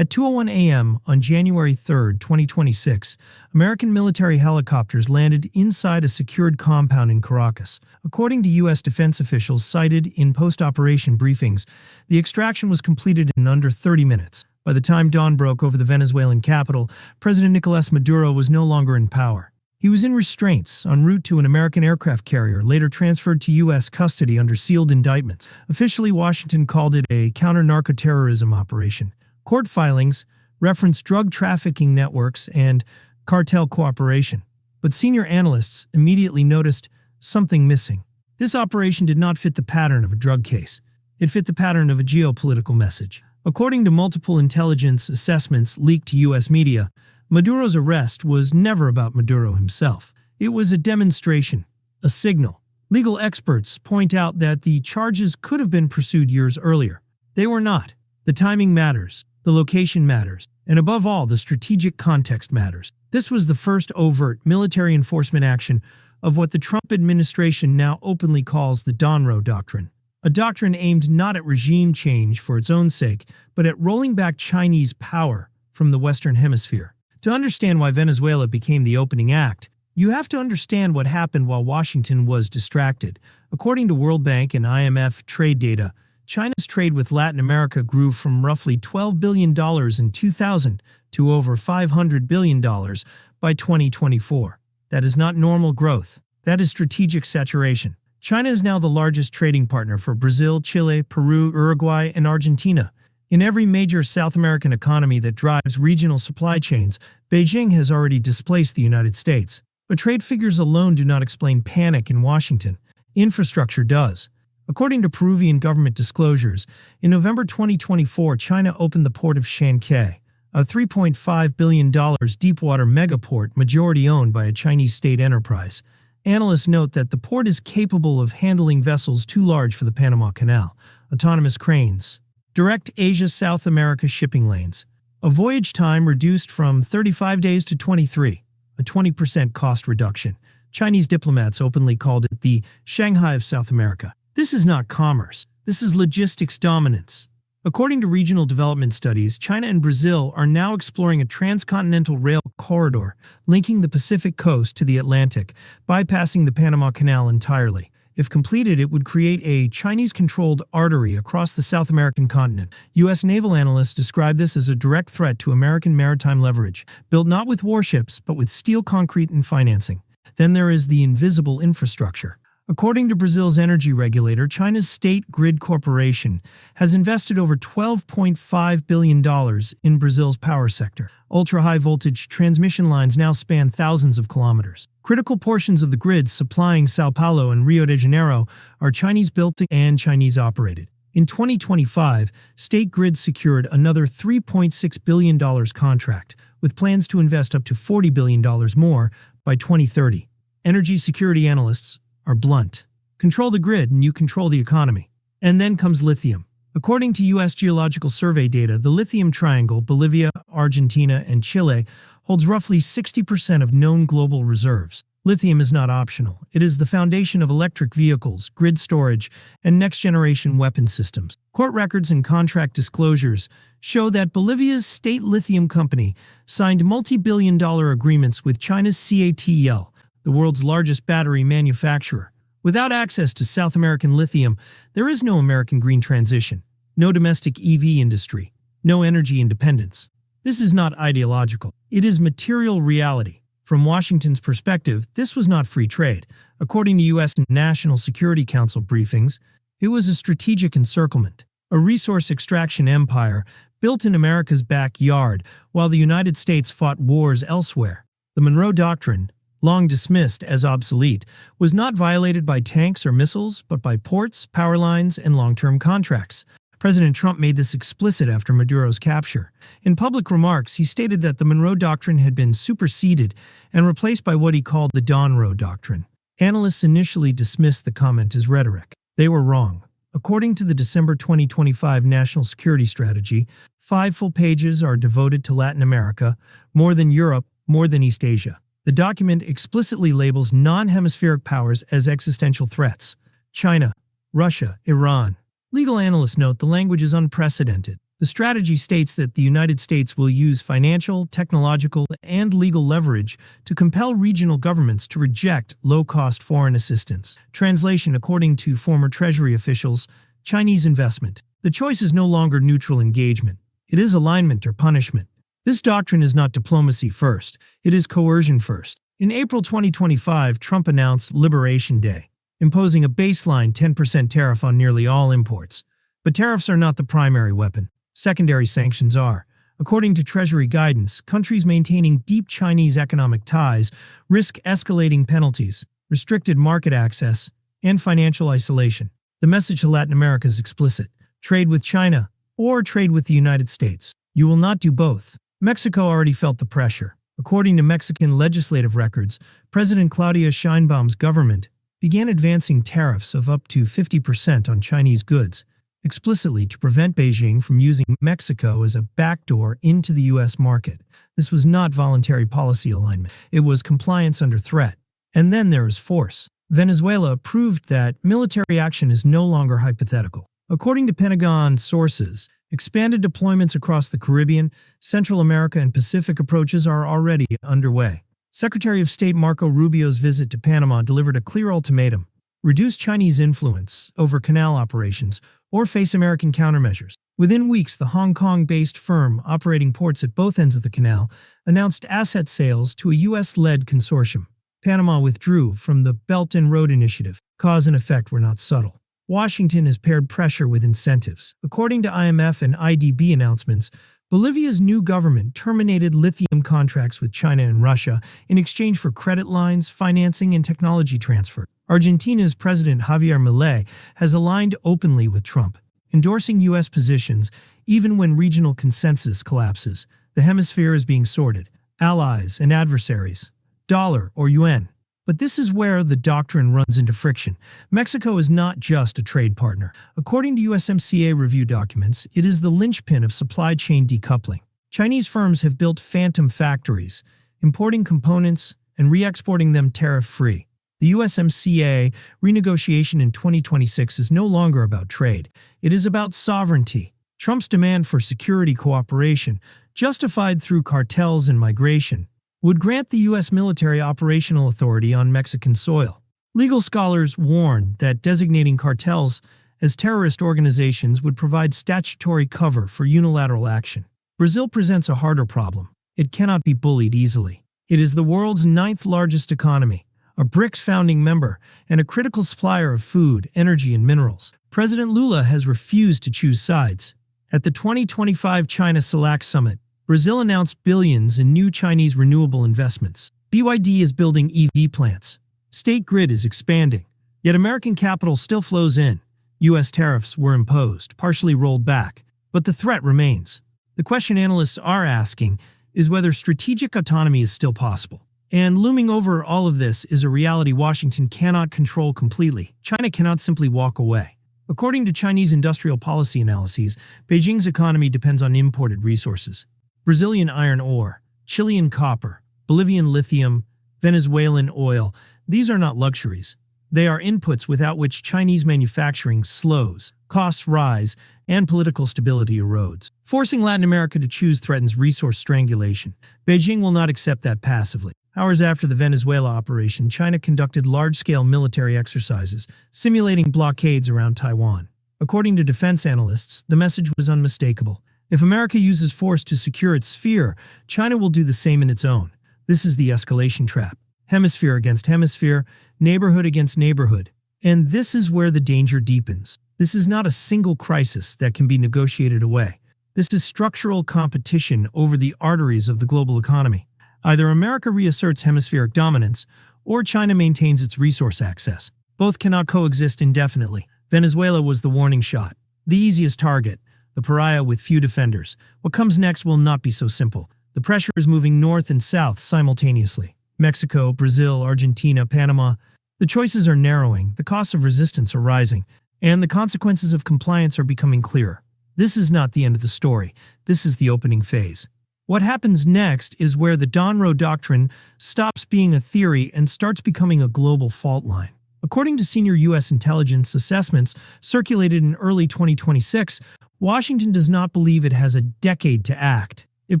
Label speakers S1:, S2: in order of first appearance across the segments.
S1: At 2:01 a.m. on January 3, 2026, American military helicopters landed inside a secured compound in Caracas. According to U.S. defense officials cited in post-operation briefings, the extraction was completed in under 30 minutes. By the time dawn broke over the Venezuelan capital, President Nicolás Maduro was no longer in power. He was in restraints, en route to an American aircraft carrier, later transferred to U.S. custody under sealed indictments. Officially, Washington called it a counter-narcoterrorism operation. Court filings referenced drug trafficking networks and cartel cooperation. But senior analysts immediately noticed something missing. This operation did not fit the pattern of a drug case. It fit the pattern of a geopolitical message. According to multiple intelligence assessments leaked to U.S. media, Maduro's arrest was never about Maduro himself. It was a demonstration, a signal. Legal experts point out that the charges could have been pursued years earlier. They were not. The timing matters, the location matters, and above all, the strategic context matters. This was the first overt military enforcement action of what the Trump administration now openly calls the Donro Doctrine. A doctrine aimed not at regime change for its own sake, but at rolling back Chinese power from the Western Hemisphere. To understand why Venezuela became the opening act, you have to understand what happened while Washington was distracted. According to World Bank and IMF trade data, China's trade with Latin America grew from roughly $12 billion in 2000 to over $500 billion by 2024. That is not normal growth. That is strategic saturation. China is now the largest trading partner for Brazil, Chile, Peru, Uruguay, and Argentina. In every major South American economy that drives regional supply chains, Beijing has already displaced the United States. But trade figures alone do not explain panic in Washington. Infrastructure does. According to Peruvian government disclosures, in November 2024, China opened the port of Shanghai, a $3.5 billion deepwater megaport majority owned by a Chinese state enterprise. Analysts note that the port is capable of handling vessels too large for the Panama Canal, autonomous cranes, direct Asia-South America shipping lanes. A voyage time reduced from 35 days to 23, a 20% cost reduction. Chinese diplomats openly called it the Shanghai of South America. This is not commerce. This is logistics dominance. According to regional development studies, China and Brazil are now exploring a transcontinental rail corridor linking the Pacific coast to the Atlantic, bypassing the Panama Canal entirely. If completed, it would create a Chinese-controlled artery across the South American continent. U.S. naval analysts describe this as a direct threat to American maritime leverage, built not with warships, but with steel, concrete, and financing. Then there is the invisible infrastructure. According to Brazil's energy regulator, China's State Grid Corporation has invested over $12.5 billion in Brazil's power sector. Ultra-high voltage transmission lines now span thousands of kilometers. Critical portions of the grid supplying São Paulo and Rio de Janeiro are Chinese-built and Chinese-operated. In 2025, State Grid secured another $3.6 billion contract, with plans to invest up to $40 billion more by 2030. Energy security analysts are blunt. Control the grid and you control the economy. And then comes lithium. According to U.S. Geological Survey data, the Lithium Triangle, Bolivia, Argentina, and Chile, holds roughly 60% of known global reserves. Lithium is not optional. It is the foundation of electric vehicles, grid storage, and next-generation weapon systems. Court records and contract disclosures show that Bolivia's state lithium company signed multi-billion-dollar agreements with China's CATL, the world's largest battery manufacturer. Without access to South American lithium, there is no American green transition, no domestic EV industry, no energy independence. This is not ideological. It is material reality. From Washington's perspective, this was not free trade. According to U.S. National Security Council briefings, it was a strategic encirclement, a resource extraction empire built in America's backyard while the United States fought wars elsewhere. The Monroe Doctrine, long dismissed as obsolete, was not violated by tanks or missiles, but by ports, power lines, and long-term contracts. President Trump made this explicit after Maduro's capture. In public remarks, he stated that the Monroe Doctrine had been superseded and replaced by what he called the Donro Doctrine. Analysts initially dismissed the comment as rhetoric. They were wrong. According to the December 2025 National Security Strategy, 5 full pages are devoted to Latin America, more than Europe, more than East Asia. The document explicitly labels non-hemispheric powers as existential threats: China, Russia, Iran. Legal analysts note the language is unprecedented. The strategy states that the United States will use financial, technological, and legal leverage to compel regional governments to reject low-cost foreign assistance. Translation: according to former Treasury officials, Chinese investment. The choice is no longer neutral engagement. It is alignment or punishment. This doctrine is not diplomacy first. It is coercion first. In April 2025, Trump announced Liberation Day, imposing a baseline 10% tariff on nearly all imports. But tariffs are not the primary weapon. Secondary sanctions are. According to Treasury guidance, countries maintaining deep Chinese economic ties risk escalating penalties, restricted market access, and financial isolation. The message to Latin America is explicit: trade with China or trade with the United States. You will not do both. Mexico already felt the pressure. According to Mexican legislative records, President Claudia Sheinbaum's government began advancing tariffs of up to 50% on Chinese goods, explicitly to prevent Beijing from using Mexico as a backdoor into the U.S. market. This was not voluntary policy alignment. It was compliance under threat. And then there is force. Venezuela proved that military action is no longer hypothetical. According to Pentagon sources, expanded deployments across the Caribbean, Central America, and Pacific approaches are already underway. Secretary of State Marco Rubio's visit to Panama delivered a clear ultimatum: reduce Chinese influence over canal operations or face American countermeasures. Within weeks, the Hong Kong-based firm operating ports at both ends of the canal announced asset sales to a U.S.-led consortium. Panama withdrew from the Belt and Road Initiative. Cause and effect were not subtle. Washington has paired pressure with incentives. According to IMF and IDB announcements, Bolivia's new government terminated lithium contracts with China and Russia in exchange for credit lines, financing, and technology transfer. Argentina's President Javier Milei has aligned openly with Trump, endorsing U.S. positions even when regional consensus collapses. The hemisphere is being sorted: allies and adversaries, dollar or yuan. But this is where the doctrine runs into friction. Mexico is not just a trade partner. According to USMCA review documents, it is the linchpin of supply chain decoupling. Chinese firms have built phantom factories, importing components and re-exporting them tariff-free. The USMCA renegotiation in 2026 is no longer about trade. It is about sovereignty. Trump's demand for security cooperation, justified through cartels and migration, would grant the U.S. military operational authority on Mexican soil. Legal scholars warn that designating cartels as terrorist organizations would provide statutory cover for unilateral action. Brazil presents a harder problem. It cannot be bullied easily. It is the world's 9th largest economy, a BRICS founding member, and a critical supplier of food, energy, and minerals. President Lula has refused to choose sides. At the 2025 China CELAC Summit, Brazil announced billions in new Chinese renewable investments. BYD is building EV plants. State grid is expanding. Yet American capital still flows in. U.S. tariffs were imposed, partially rolled back, but the threat remains. The question analysts are asking is whether strategic autonomy is still possible. And looming over all of this is a reality Washington cannot control completely. China cannot simply walk away. According to Chinese industrial policy analyses, Beijing's economy depends on imported resources. Brazilian iron ore, Chilean copper, Bolivian lithium, Venezuelan oil. These are not luxuries. They are inputs without which Chinese manufacturing slows, costs rise, and political stability erodes. Forcing Latin America to choose threatens resource strangulation. Beijing will not accept that passively. Hours after the Venezuela operation, China conducted large-scale military exercises, simulating blockades around Taiwan. According to defense analysts, the message was unmistakable. If America uses force to secure its sphere, China will do the same in its own. This is the escalation trap. Hemisphere against hemisphere, neighborhood against neighborhood. And this is where the danger deepens. This is not a single crisis that can be negotiated away. This is structural competition over the arteries of the global economy. Either America reasserts hemispheric dominance, or China maintains its resource access. Both cannot coexist indefinitely. Venezuela was the warning shot, the easiest target, the pariah with few defenders. What comes next will not be so simple. The pressure is moving north and south simultaneously. Mexico, Brazil, Argentina, Panama. The choices are narrowing, the costs of resistance are rising, and the consequences of compliance are becoming clearer. This is not the end of the story. This is the opening phase. What happens next is where the Donro Doctrine stops being a theory and starts becoming a global fault line. According to senior U.S. intelligence assessments circulated in early 2026, Washington does not believe it has a decade to act. It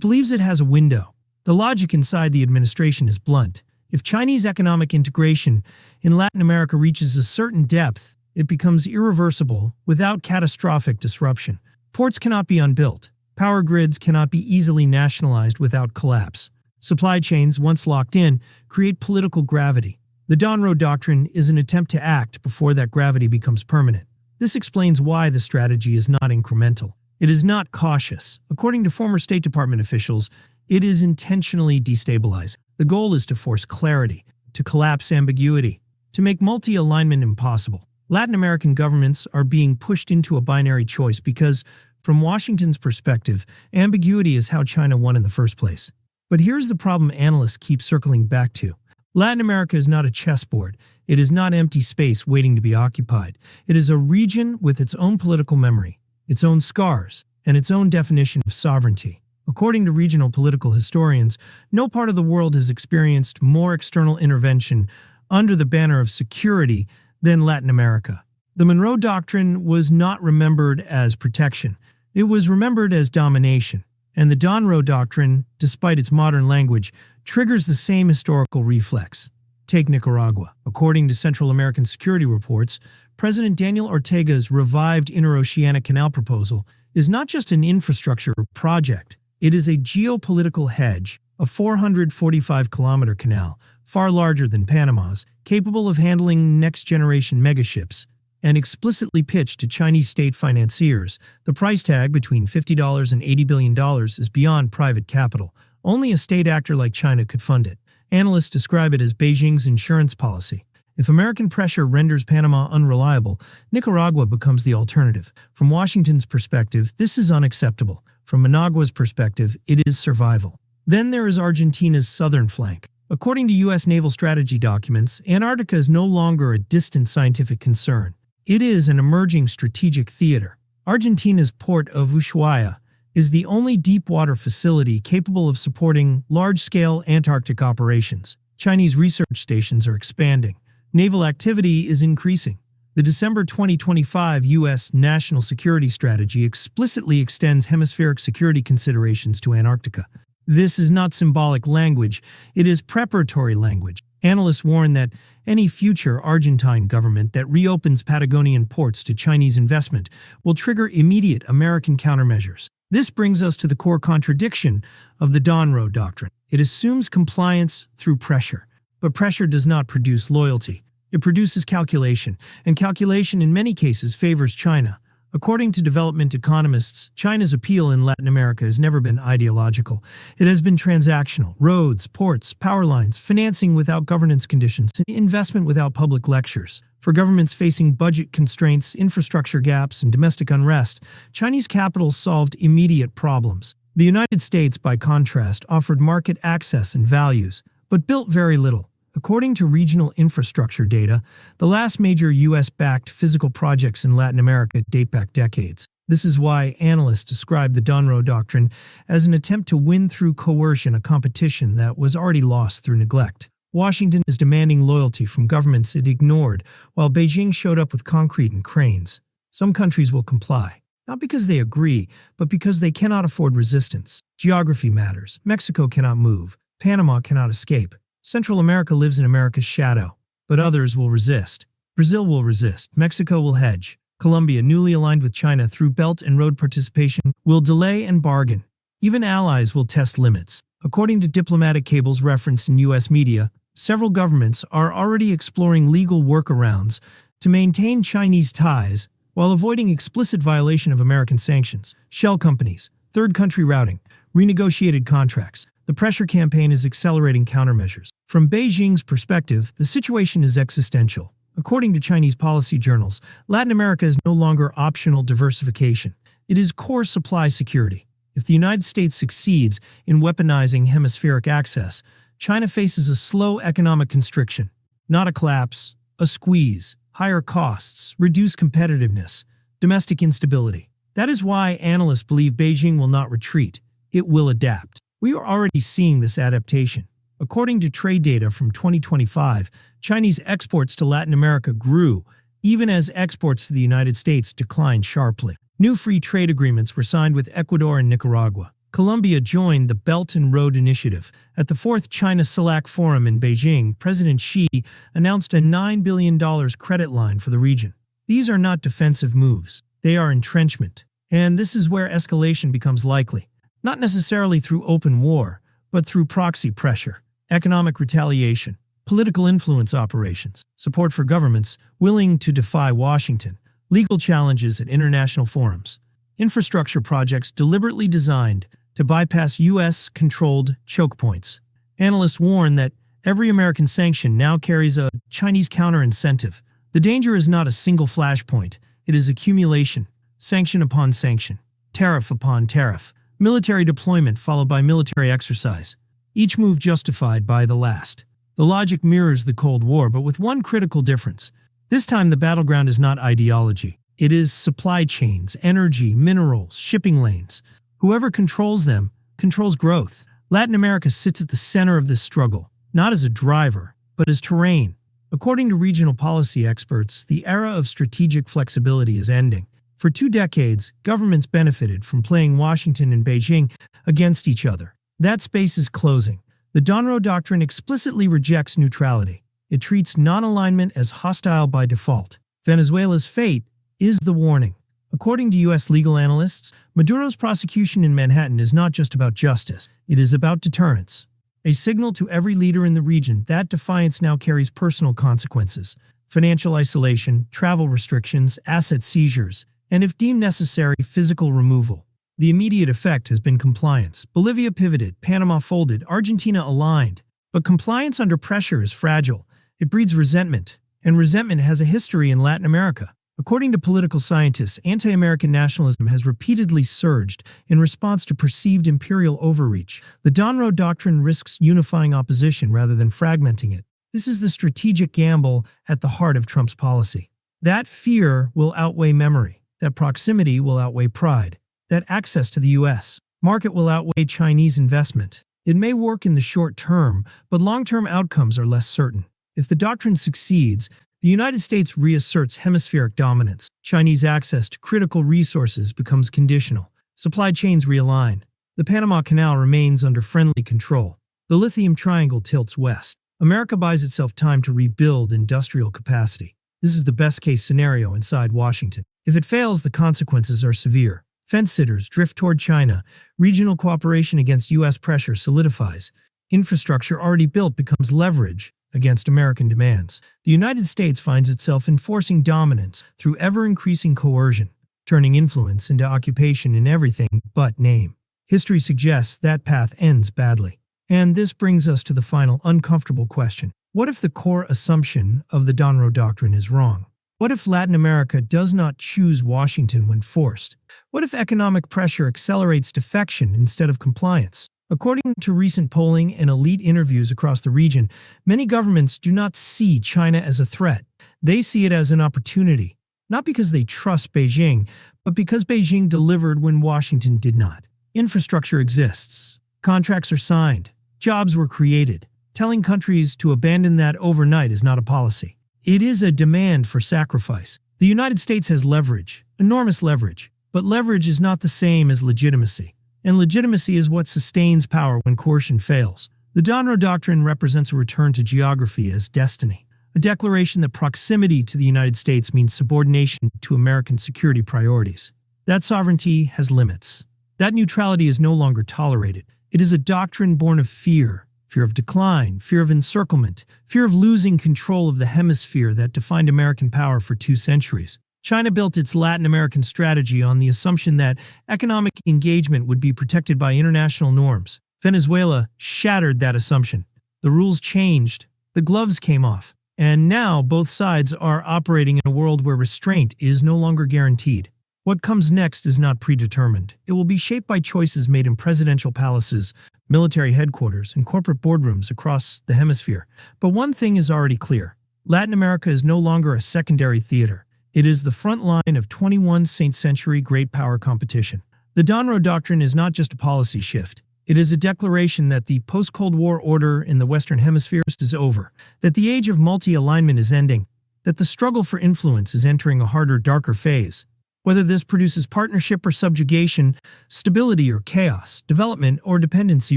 S1: believes it has a window. The logic inside the administration is blunt. If Chinese economic integration in Latin America reaches a certain depth, it becomes irreversible without catastrophic disruption. Ports cannot be unbuilt. Power grids cannot be easily nationalized without collapse. Supply chains, once locked in, create political gravity. The Donro Doctrine is an attempt to act before that gravity becomes permanent. This explains why the strategy is not incremental. It is not cautious. According to former State Department officials, it is intentionally destabilizing. The goal is to force clarity, to collapse ambiguity, to make multi-alignment impossible. Latin American governments are being pushed into a binary choice because, from Washington's perspective, ambiguity is how China won in the first place. But here's the problem analysts keep circling back to. Latin America is not a chessboard. It is not empty space waiting to be occupied. It is a region with its own political memory, its own scars, and its own definition of sovereignty. According to regional political historians, no part of the world has experienced more external intervention under the banner of security than Latin America. The Monroe Doctrine was not remembered as protection. It was remembered as domination. And the Donro Doctrine, despite its modern language, triggers the same historical reflex. Take Nicaragua. According to Central American security reports, President Daniel Ortega's revived interoceanic canal proposal is not just an infrastructure project. It is a geopolitical hedge, a 445-kilometer canal, far larger than Panama's, capable of handling next-generation megaships, and explicitly pitched to Chinese state financiers. The price tag between $50 and $80 billion is beyond private capital. Only a state actor like China could fund it. Analysts describe it as Beijing's insurance policy. If American pressure renders Panama unreliable, Nicaragua becomes the alternative. From Washington's perspective, this is unacceptable. From Managua's perspective, it is survival. Then there is Argentina's southern flank. According to U.S. naval strategy documents, Antarctica is no longer a distant scientific concern. It is an emerging strategic theater. Argentina's port of Ushuaia is the only deep-water facility capable of supporting large-scale Antarctic operations. Chinese research stations are expanding. Naval activity is increasing. The December 2025 U.S. National Security Strategy explicitly extends hemispheric security considerations to Antarctica. This is not symbolic language, it is preparatory language. Analysts warn that any future Argentine government that reopens Patagonian ports to Chinese investment will trigger immediate American countermeasures. This brings us to the core contradiction of the Donro Doctrine. It assumes compliance through pressure, but pressure does not produce loyalty. It produces calculation, and calculation in many cases favors China. According to development economists, China's appeal in Latin America has never been ideological. It has been transactional. Roads, ports, power lines, financing without governance conditions, investment without public lectures. For governments facing budget constraints, infrastructure gaps, and domestic unrest, Chinese capital solved immediate problems. The United States, by contrast, offered market access and values, but built very little. According to regional infrastructure data, the last major U.S.-backed physical projects in Latin America date back decades. This is why analysts describe the Donro Doctrine as an attempt to win through coercion a competition that was already lost through neglect. Washington is demanding loyalty from governments it ignored, while Beijing showed up with concrete and cranes. Some countries will comply, not because they agree, but because they cannot afford resistance. Geography matters. Mexico cannot move. Panama cannot escape. Central America lives in America's shadow, but others will resist. Brazil will resist. Mexico will hedge. Colombia, newly aligned with China through Belt and Road participation, will delay and bargain. Even allies will test limits. According to diplomatic cables referenced in U.S. media, several governments are already exploring legal workarounds to maintain Chinese ties while avoiding explicit violation of American sanctions. Shell companies, third country routing, renegotiated contracts. The pressure campaign is accelerating countermeasures. From Beijing's perspective, the situation is existential. According to Chinese policy journals, Latin America is no longer optional diversification. It is core supply security. If the United States succeeds in weaponizing hemispheric access, China faces a slow economic constriction, not a collapse, a squeeze, higher costs, reduced competitiveness, domestic instability. That is why analysts believe Beijing will not retreat. It will adapt. We are already seeing this adaptation. According to trade data from 2025, Chinese exports to Latin America grew, even as exports to the United States declined sharply. New free trade agreements were signed with Ecuador and Nicaragua. Colombia joined the Belt and Road Initiative. At the 4th China-CELAC Forum in Beijing, President Xi announced a $9 billion credit line for the region. These are not defensive moves. They are entrenchment. And this is where escalation becomes likely. Not necessarily through open war, but through proxy pressure, economic retaliation, political influence operations, support for governments willing to defy Washington, legal challenges at international forums, infrastructure projects deliberately designed to bypass U.S.-controlled choke points. Analysts warn that every American sanction now carries a Chinese counter-incentive. The danger is not a single flashpoint. It is accumulation, sanction upon sanction, tariff upon tariff, military deployment followed by military exercise, each move justified by the last. The logic mirrors the Cold War, but with one critical difference. This time the battleground is not ideology. It is supply chains, energy, minerals, shipping lanes. Whoever controls them controls growth. Latin America sits at the center of this struggle, not as a driver, but as terrain. According to regional policy experts, the era of strategic flexibility is ending. For 2 decades, governments benefited from playing Washington and Beijing against each other. That space is closing. The Donro Doctrine explicitly rejects neutrality. It treats non-alignment as hostile by default. Venezuela's fate is the warning. According to U.S. legal analysts, Maduro's prosecution in Manhattan is not just about justice. It is about deterrence. A signal to every leader in the region that defiance now carries personal consequences. Financial isolation, travel restrictions, asset seizures, and if deemed necessary, physical removal. The immediate effect has been compliance. Bolivia pivoted, Panama folded, Argentina aligned. But compliance under pressure is fragile. It breeds resentment, and resentment has a history in Latin America. According to political scientists, anti-American nationalism has repeatedly surged in response to perceived imperial overreach. The Donro Doctrine risks unifying opposition rather than fragmenting it. This is the strategic gamble at the heart of Trump's policy. That fear will outweigh memory. That proximity will outweigh pride. That access to the U.S. market will outweigh Chinese investment. It may work in the short term, but long-term outcomes are less certain. If the doctrine succeeds, the United States reasserts hemispheric dominance. Chinese access to critical resources becomes conditional. Supply chains realign. The Panama Canal remains under friendly control. The Lithium Triangle tilts west. America buys itself time to rebuild industrial capacity. This is the best-case scenario inside Washington. If it fails, the consequences are severe. Fence-sitters drift toward China. Regional cooperation against U.S. pressure solidifies. Infrastructure already built becomes leverage against American demands. The United States finds itself enforcing dominance through ever-increasing coercion, turning influence into occupation in everything but name. History suggests that path ends badly. And this brings us to the final uncomfortable question. What if the core assumption of the Donro Doctrine is wrong? What if Latin America does not choose Washington when forced? What if economic pressure accelerates defection instead of compliance? According to recent polling and elite interviews across the region, many governments do not see China as a threat. They see it as an opportunity, not because they trust Beijing, but because Beijing delivered when Washington did not. Infrastructure exists. Contracts are signed. Jobs were created. Telling countries to abandon that overnight is not a policy. It is a demand for sacrifice. The United States has leverage, enormous leverage, but leverage is not the same as legitimacy. And legitimacy is what sustains power when coercion fails. The Donro Doctrine represents a return to geography as destiny, a declaration that proximity to the United States means subordination to American security priorities. That sovereignty has limits. That neutrality is no longer tolerated. It is a doctrine born of fear of decline, fear of encirclement, fear of losing control of the hemisphere that defined American power for 2 centuries. China built its Latin American strategy on the assumption that economic engagement would be protected by international norms. Venezuela shattered that assumption. The rules changed, the gloves came off, and now both sides are operating in a world where restraint is no longer guaranteed. What comes next is not predetermined. It will be shaped by choices made in presidential palaces, military headquarters, and corporate boardrooms across the hemisphere. But one thing is already clear. Latin America is no longer a secondary theater. It is the front line of 21st century great power competition. The Donro Doctrine is not just a policy shift. It is a declaration that the post-Cold War order in the Western Hemisphere is over, that the age of multi-alignment is ending, that the struggle for influence is entering a harder, darker phase. Whether this produces partnership or subjugation, stability or chaos, development or dependency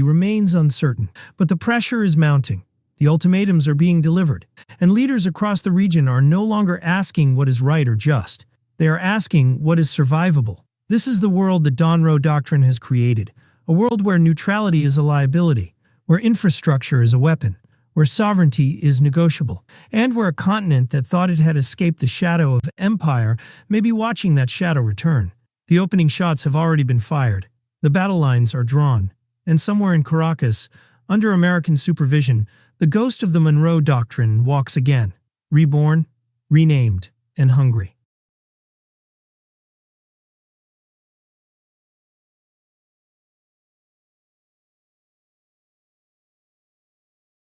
S1: remains uncertain. But the pressure is mounting. The ultimatums are being delivered, and leaders across the region are no longer asking what is right or just. They are asking what is survivable. This is the world that Donro Doctrine has created, a world where neutrality is a liability, where infrastructure is a weapon, where sovereignty is negotiable, and where a continent that thought it had escaped the shadow of empire may be watching that shadow return. The opening shots have already been fired, the battle lines are drawn, and somewhere in Caracas, under American supervision, the ghost of the Monroe Doctrine walks again, reborn, renamed, and hungry.